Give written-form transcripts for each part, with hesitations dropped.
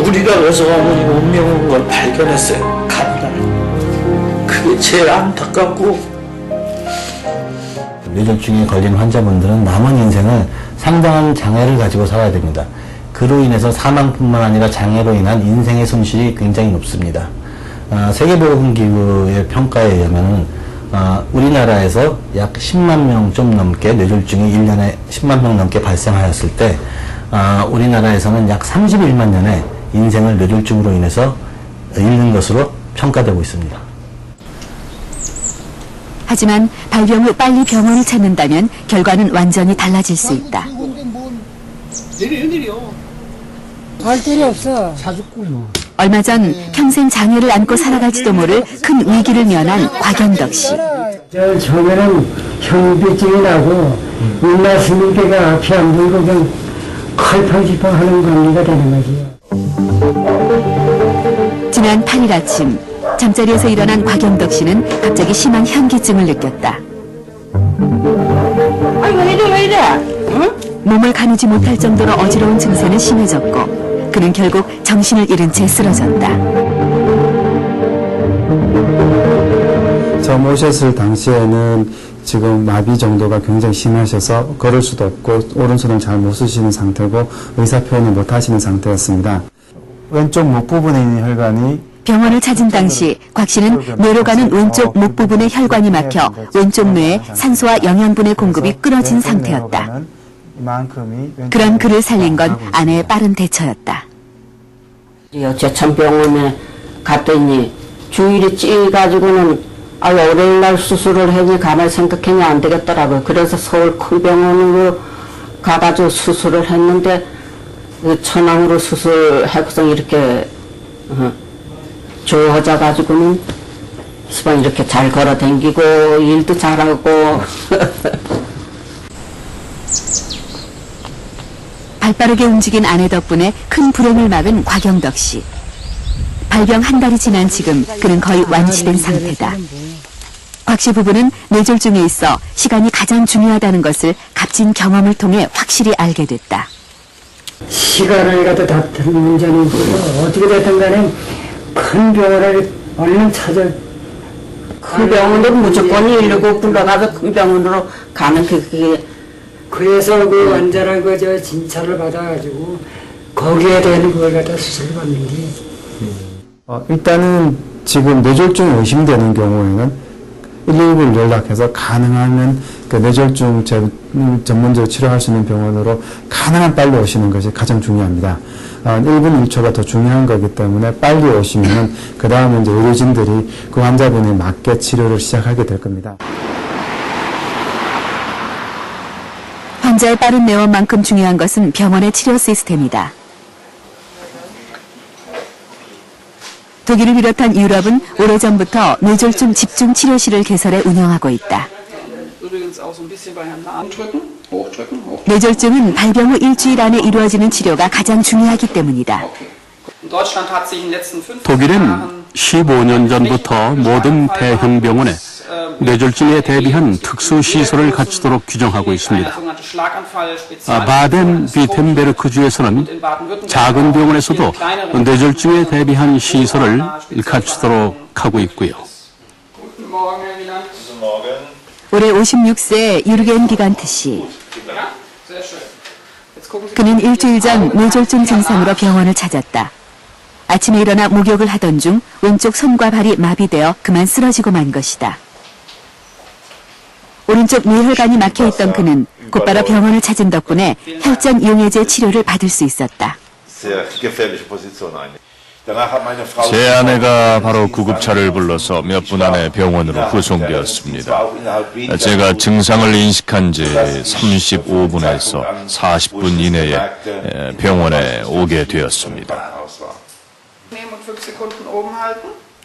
우리가 어서 어머니 운명인 걸 발견했어요. 간날. 그게 제일 안타깝고. 뇌졸중에 걸린 환자분들은 남은 인생을 상당한 장애를 가지고 살아야 됩니다. 그로 인해서 사망뿐만 아니라 장애로 인한 인생의 손실이 굉장히 높습니다. 세계보건기구의 평가에 의하면 우리나라에서 약 10만 명 좀 넘게 뇌졸중이 1년에 10만 명 넘게 발생하였을 때 우리나라에서는 약 31만 년의 인생을 뇌졸중으로 인해서 잃는 것으로 평가되고 있습니다. 하지만 발병 후 빨리 병원을 찾는다면 결과는 완전히 달라질 수 있다. 갈 데이 없어. 얼마 전 평생 장애를 안고 살아갈지도 모를 큰 위기를 면한 곽영덕 씨. 저번에는 현비증이 나고 일나 스님께가 앞이 안 보이고 그냥 칼팡지팡 하는 관리가 되는 거지요. 지난 8일 아침 잠자리에서 일어난 곽영덕 씨는 갑자기 심한 현기증을 느꼈다. 아이고 왜 이래? 응? 몸을 가누지 못할 정도로 어지러운 증세는 심해졌고 그는 결국 정신을 잃은 채 쓰러졌다. 처음 오셨을 당시에는 지금 마비 정도가 굉장히 심하셔서 걸을 수도 없고 오른손을 잘 못 쓰시는 상태고 의사 표현을 못 하시는 상태였습니다. 왼쪽 목 부분에 있는 혈관이 병원을 찾은 당시 곽 씨는 뇌로 가는 왼쪽 목 부분의 혈관이 막혀 왼쪽 뇌에 산소와 영양분의 공급이 끊어진 상태였다. 그런 그를 살린 건 아내의 빠른 대처였다. 제천병원에 갔더니 주일이 찌가지고는 월요일날 수술을 해니 가만히 생각해니 안 되겠더라고요. 그래서 서울 큰 병원으로 가가지고 수술을 했는데 천왕으로 수술하고서 이렇게 좋아져가지고는 시방 이렇게 잘 걸어다니고 일도 잘하고 발빠르게 움직인 아내 덕분에 큰 불행을 막은 곽영덕 씨. 발병 한 달이 지난 지금 그는 거의 완치된 상태다. 곽 씨 부부는 뇌졸중에 있어 시간이 가장 중요하다는 것을 값진 경험을 통해 확실히 알게 됐다. 시간을 갖다 다투는 문제는 어떻게 됐든 간에 큰 병원을 얼른 찾아. 큰 병원으로 무조건 119 불러가서 큰 병원으로 가는 그게 그래서 그 환자를 저 진찰을 받아가지고 거기에 대한 걸 갖다 수술을 받는 게. 일단은 지금 뇌졸중이 의심되는 경우에는 119를 연락해서 가능하면 그 뇌졸중 전문적으로 치료할 수 있는 병원으로 가능한 빨리 오시는 것이 가장 중요합니다. 1분 1초가 더 중요한 거기 때문에 빨리 오시면 그 다음에 이제 의료진들이 그 환자분에 맞게 치료를 시작하게 될 겁니다. 환자의 빠른 내원만큼 중요한 것은 병원의 치료 시스템이다. 독일을 비롯한 유럽은 오래전부터 뇌졸중 집중 치료실을 개설해 운영하고 있다. 뇌졸중은 발병 후 일주일 안에 이루어지는 치료가 가장 중요하기 때문이다. 독일은 15년 전부터 모든 대형 병원에 뇌졸중에 대비한 특수시설을 갖추도록 규정하고 있습니다. 바덴-비텐베르크주에서는 작은 병원에서도 뇌졸중에 대비한 시설을 갖추도록 하고 있고요. 올해 56세 유르겐 비간트 씨. 그는 일주일 전 뇌졸중 증상으로 병원을 찾았다. 아침에 일어나 목욕을 하던 중 왼쪽 손과 발이 마비되어 그만 쓰러지고 만 것이다. 오른쪽 뇌혈관이 막혀있던 그는 곧바로 병원을 찾은 덕분에 혈전 용해제 치료를 받을 수 있었다. 제 아내가 바로 구급차를 불러서 몇 분 안에 병원으로 후송되었습니다. 제가 증상을 인식한 지 35분에서 40분 이내에 병원에 오게 되었습니다.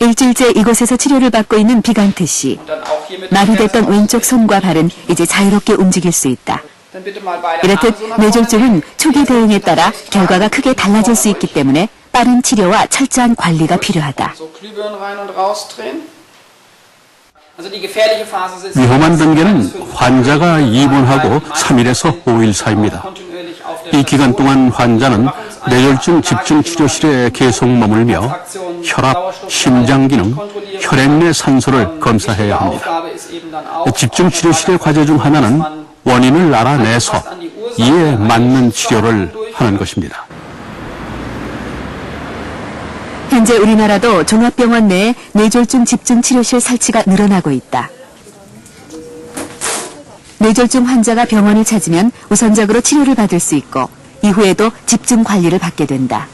일주일째 이곳에서 치료를 받고 있는 비간트 씨. 마비됐던 왼쪽 손과 발은 이제 자유롭게 움직일 수 있다. 이렇듯 뇌졸중은 초기 대응에 따라 결과가 크게 달라질 수 있기 때문에 빠른 치료와 철저한 관리가 필요하다. 위험한 단계는 환자가 입원하고 3일에서 5일 사이입니다. 이 기간 동안 환자는 뇌졸중 집중치료실에 계속 머물며 혈압, 심장기능, 혈액 내 산소를 검사해야 합니다. 집중치료실의 과제 중 하나는 원인을 알아내서 이에 맞는 치료를 하는 것입니다. 현재 우리나라도 종합병원 내에 뇌졸중 집중치료실 설치가 늘어나고 있다. 뇌졸중 환자가 병원을 찾으면 우선적으로 치료를 받을 수 있고 이후에도 집중 관리를 받게 된다.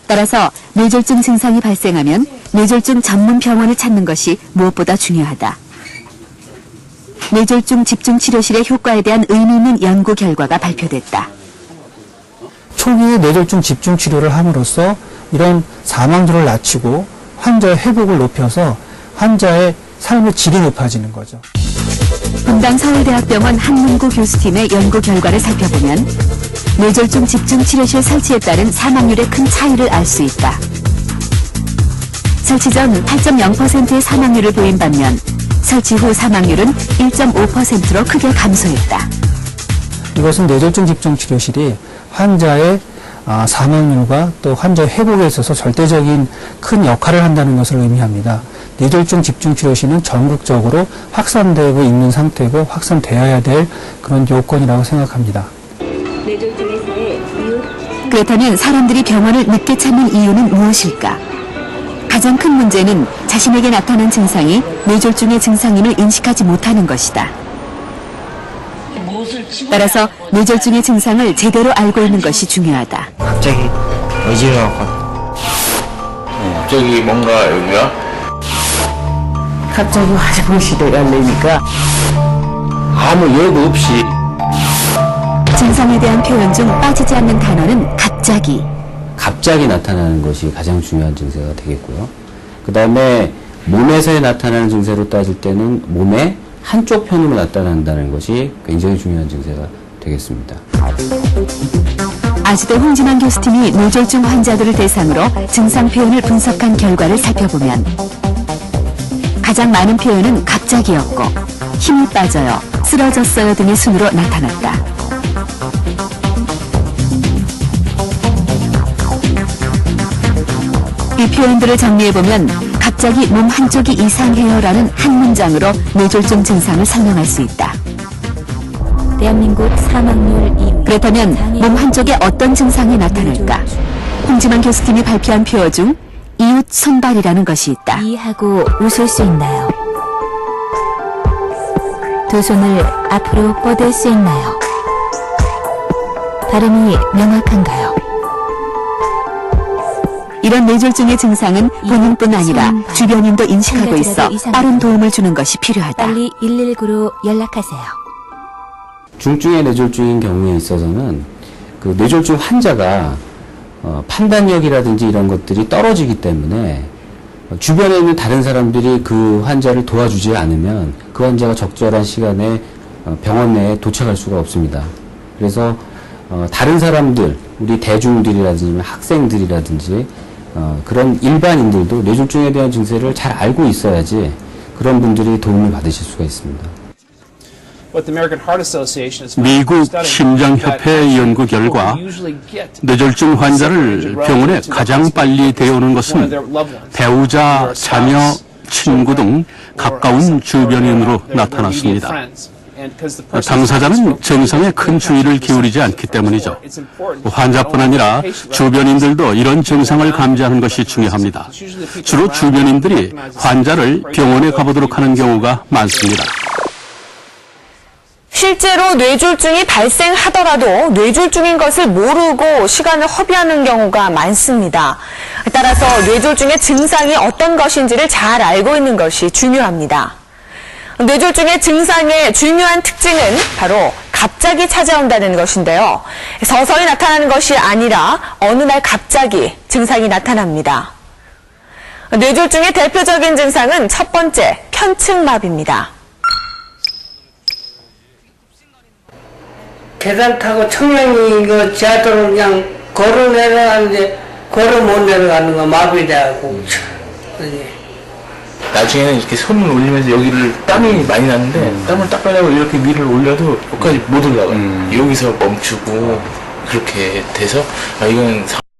따라서 뇌졸중 증상이 발생하면 뇌졸중 전문 병원을 찾는 것이 무엇보다 중요하다. 뇌졸중 집중치료실의 효과에 대한 의미 있는 연구 결과가 발표됐다. 초기에 뇌졸중 집중치료를 함으로써 이런 사망률을 낮추고 환자의 회복을 높여서 환자의 삶의 질이 높아지는 거죠. 분당 서울대학병원 한문구 교수팀의 연구 결과를 살펴보면 뇌졸중 집중치료실 설치에 따른 사망률의 큰 차이를 알 수 있다. 설치 전 8.0%의 사망률을 보인 반면 설치 후 사망률은 1.5%로 크게 감소했다. 이것은 뇌졸중 집중치료실이 환자의 사망률과 또 환자의 회복에 있어서 절대적인 큰 역할을 한다는 것을 의미합니다. 뇌졸중 집중치료실은 전국적으로 확산되고 있는 상태고 확산되어야 될 그런 요건이라고 생각합니다. 그렇다면 사람들이 병원을 늦게 찾는 이유는 무엇일까? 가장 큰 문제는 자신에게 나타난 증상이 뇌졸중의 증상임을 인식하지 못하는 것이다. 따라서 뇌졸중의 증상을 제대로 알고 있는 것이 중요하다. 갑자기 어지러워. 갑자기 뭔가 여기가 갑자기 화장실에 가려니까 아무 예고 없이 증상에 대한 표현 중 빠지지 않는 단어는 갑자기. 갑자기 나타나는 것이 가장 중요한 증세가 되겠고요. 그 다음에 몸에서 나타나는 증세로 따질 때는 몸의 한쪽 편으로 나타난다는 것이 굉장히 중요한 증세가 되겠습니다. 아주대 홍진환 교수팀이 뇌졸중 환자들을 대상으로 증상 표현을 분석한 결과를 살펴보면 가장 많은 표현은 갑자기였고 힘이 빠져요, 쓰러졌어요 등의 순으로 나타났다. 이 표현들을 정리해보면 갑자기 몸 한쪽이 이상해요라는 한 문장으로 뇌졸중 증상을 설명할 수 있다. 대한민국 사망률 2위. 그렇다면 몸 한쪽에 어떤 증상이 나타날까? 홍진환 교수팀이 발표한 표어 중 이웃 손발이라는 것이 있다. 이해하고 웃을 수 있나요? 두 손을 앞으로 뻗을 수 있나요? 발음이 명확한가요? 이런 뇌졸중의 증상은 본인뿐 아니라 주변인도 인식하고 있어 빠른 도움을 주는 것이 필요하다. 빨리 119로 연락하세요. 중증의 뇌졸중인 경우에 있어서는 그 뇌졸중 환자가 판단력이라든지 이런 것들이 떨어지기 때문에 주변에 있는 다른 사람들이 그 환자를 도와주지 않으면 그 환자가 적절한 시간에 병원 내에 도착할 수가 없습니다. 그래서 다른 사람들, 우리 대중들이라든지 학생들이라든지 그런 일반인들도 뇌졸중에 대한 증세를 잘 알고 있어야지 그런 분들이 도움을 받으실 수가 있습니다. 미국 심장협회 연구 결과 뇌졸중 환자를 병원에 가장 빨리 데려오는 것은 배우자, 자녀, 친구 등 가까운 주변인으로 나타났습니다. 당사자는 증상에 큰 주의를 기울이지 않기 때문이죠. 환자뿐 아니라 주변인들도 이런 증상을 감지하는 것이 중요합니다. 주로 주변인들이 환자를 병원에 가보도록 하는 경우가 많습니다. 실제로 뇌졸중이 발생하더라도 뇌졸중인 것을 모르고 시간을 허비하는 경우가 많습니다. 따라서 뇌졸중의 증상이 어떤 것인지를 잘 알고 있는 것이 중요합니다. 뇌졸중의 증상의 중요한 특징은 바로 갑자기 찾아온다는 것인데요. 서서히 나타나는 것이 아니라 어느 날 갑자기 증상이 나타납니다. 뇌졸중의 대표적인 증상은 첫 번째, 편측마비입니다. 계단 타고 청량이 이거 지하도로 그냥 걸어 내려가는데 걸어 못 내려가는 거 마비돼갖고 나중에는 이렇게 손을 올리면서 여기를 땀이 많이 나는데 땀을 닦으려고 이렇게 위를 올려도 여기까지 못 올라가요. 여기서 멈추고 그렇게 돼서 이건